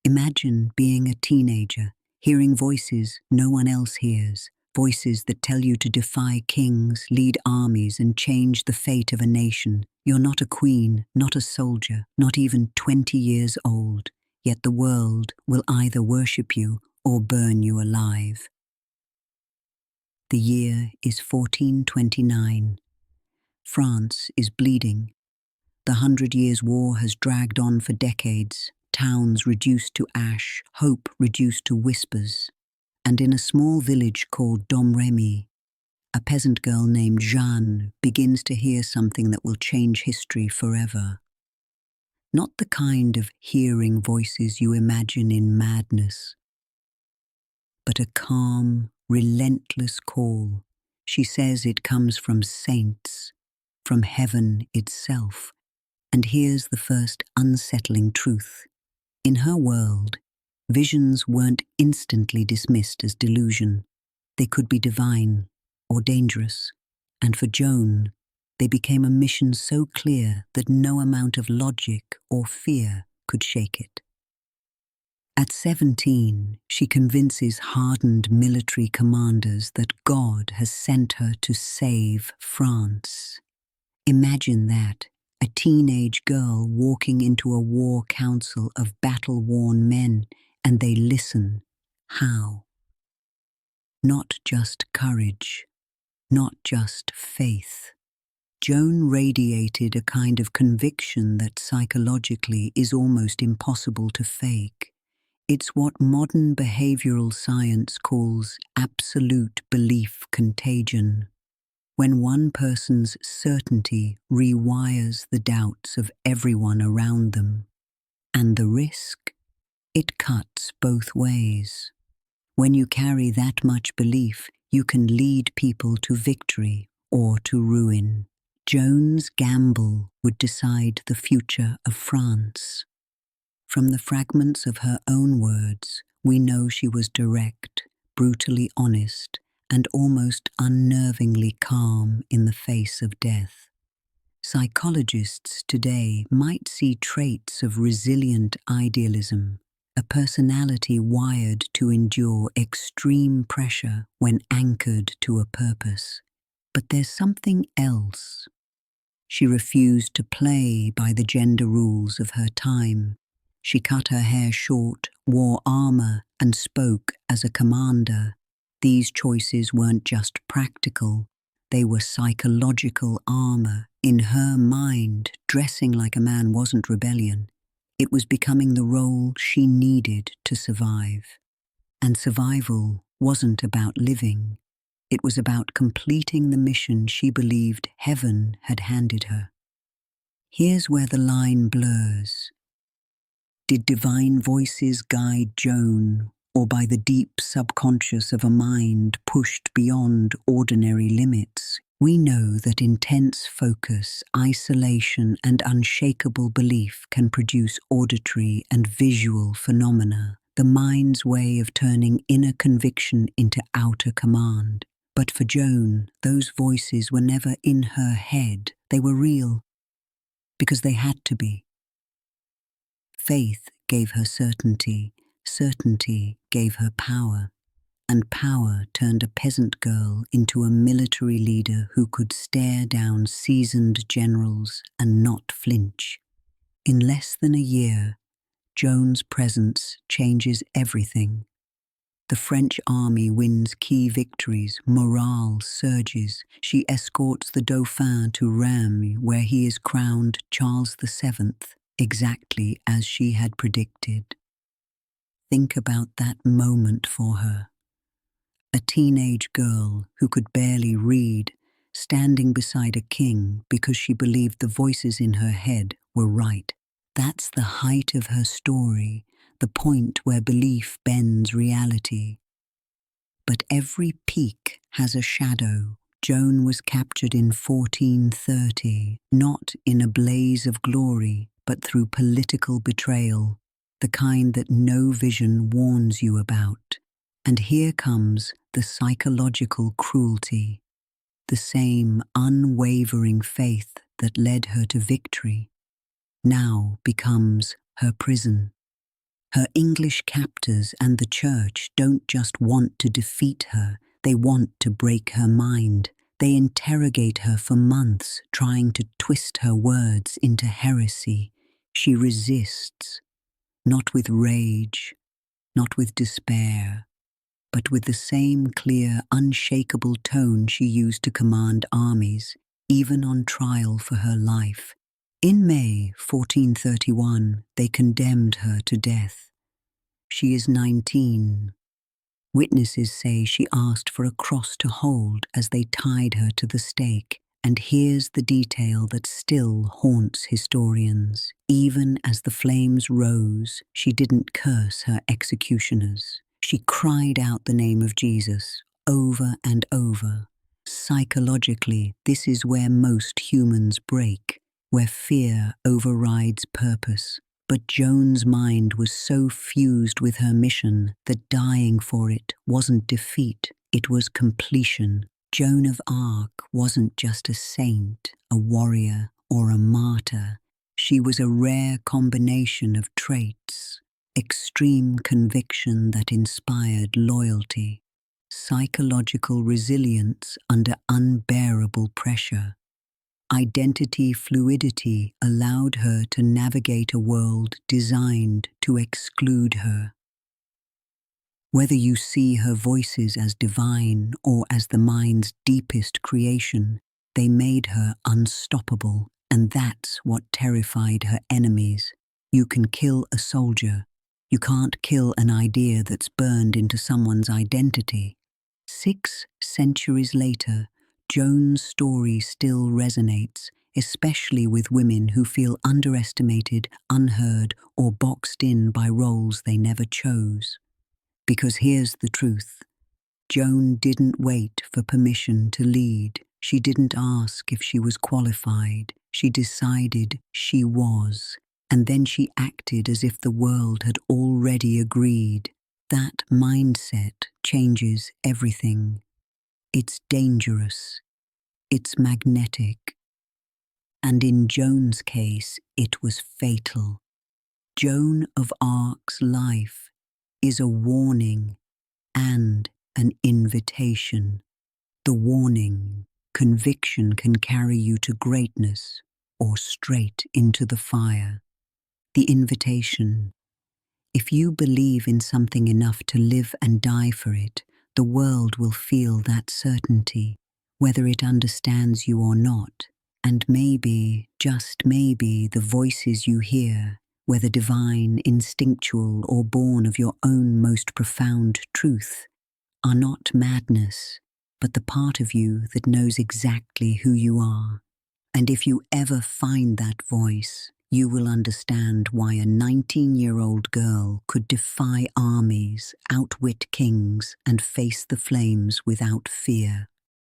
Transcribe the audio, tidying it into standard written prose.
Imagine being a teenager, hearing voices no one else hears, voices that tell you to defy kings, lead armies, and change the fate of a nation. You're not a queen, not a soldier, not even 20 years old, yet the world will either worship you or burn you alive. The year is 1429. France is bleeding. The 100 Years' War has dragged on for decades, towns reduced to ash, hope reduced to whispers. And in a small village called Domremy, a peasant girl named Jeanne begins to hear something that will change history forever. Not the kind of hearing voices you imagine in madness, but a calm, relentless call. She says it comes from saints, from heaven itself. And here's the first unsettling truth. In her world, visions weren't instantly dismissed as delusion. They could be divine or dangerous. And for Joan, they became a mission so clear that no amount of logic or fear could shake it. At 17, she convinces hardened military commanders that God has sent her to save France. Imagine that. A teenage girl walking into a war council of battle-worn men, and they listen. How? Not just courage, not just faith. Joan radiated a kind of conviction that psychologically is almost impossible to fake. It's what modern behavioral science calls absolute belief contagion. When one person's certainty rewires the doubts of everyone around them. And the risk? It cuts both ways. When you carry that much belief, you can lead people to victory or to ruin. Joan's gamble would decide the future of France. From the fragments of her own words, we know she was direct, brutally honest, and almost unnervingly calm in the face of death. Psychologists today might see traits of resilient idealism, a personality wired to endure extreme pressure when anchored to a purpose. But there's something else. She refused to play by the gender rules of her time. She cut her hair short, wore armor, and spoke as a commander. These choices weren't just practical, they were psychological armor. In her mind, dressing like a man wasn't rebellion. It was becoming the role she needed to survive. And survival wasn't about living. It was about completing the mission she believed heaven had handed her. Here's where the line blurs. Did divine voices guide Joan, or by the deep subconscious of a mind pushed beyond ordinary limits? We know that intense focus, isolation, and unshakable belief can produce auditory and visual phenomena, the mind's way of turning inner conviction into outer command. But for Joan, those voices were never in her head. They were real, because they had to be. Faith gave her certainty, certainty gave her power, and power turned a peasant girl into a military leader who could stare down seasoned generals and not flinch. In less than a year, Joan's presence changes everything. The French army wins key victories, morale surges. She escorts the Dauphin to Rheims, where he is crowned Charles VII, exactly as she had predicted. Think about that moment for her. A teenage girl who could barely read, standing beside a king because she believed the voices in her head were right. That's the height of her story, the point where belief bends reality. But every peak has a shadow. Joan was captured in 1430, not in a blaze of glory, but through political betrayal, the kind that no vision warns you about. And here comes the psychological cruelty, the same unwavering faith that led her to victory, now becomes her prison. Her English captors and the church don't just want to defeat her, they want to break her mind. They interrogate her for months, trying to twist her words into heresy. She resists, not with rage, not with despair, but with the same clear, unshakable tone she used to command armies, even on trial for her life. In May 1431, they condemned her to death. She is 19. Witnesses say she asked for a cross to hold as they tied her to the stake, and here's the detail that still haunts historians. Even as the flames rose, she didn't curse her executioners. She cried out the name of Jesus over and over. Psychologically, this is where most humans break, where fear overrides purpose. But Joan's mind was so fused with her mission that dying for it wasn't defeat, it was completion. Joan of Arc wasn't just a saint, a warrior, or a martyr. She was a rare combination of traits: extreme conviction that inspired loyalty, psychological resilience under unbearable pressure. Identity fluidity allowed her to navigate a world designed to exclude her. Whether you see her voices as divine or as the mind's deepest creation, they made her unstoppable, and that's what terrified her enemies. You can kill a soldier. You can't kill an idea that's burned into someone's identity. 6 centuries later, Joan's story still resonates, especially with women who feel underestimated, unheard, or boxed in by roles they never chose. Because here's the truth: Joan didn't wait for permission to lead. She didn't ask if she was qualified. She decided she was, and then she acted as if the world had already agreed. That mindset changes everything. It's dangerous. It's magnetic. And in Joan's case, it was fatal. Joan of Arc's life is a warning and an invitation. The warning: conviction can carry you to greatness or straight into the fire. The invitation: if you believe in something enough to live and die for it, the world will feel that certainty, whether it understands you or not. And maybe, just maybe, the voices you hear, whether divine, instinctual, or born of your own most profound truth, are not madness, but the part of you that knows exactly who you are. And if you ever find that voice, you will understand why a 19-year-old girl could defy armies, outwit kings, and face the flames without fear.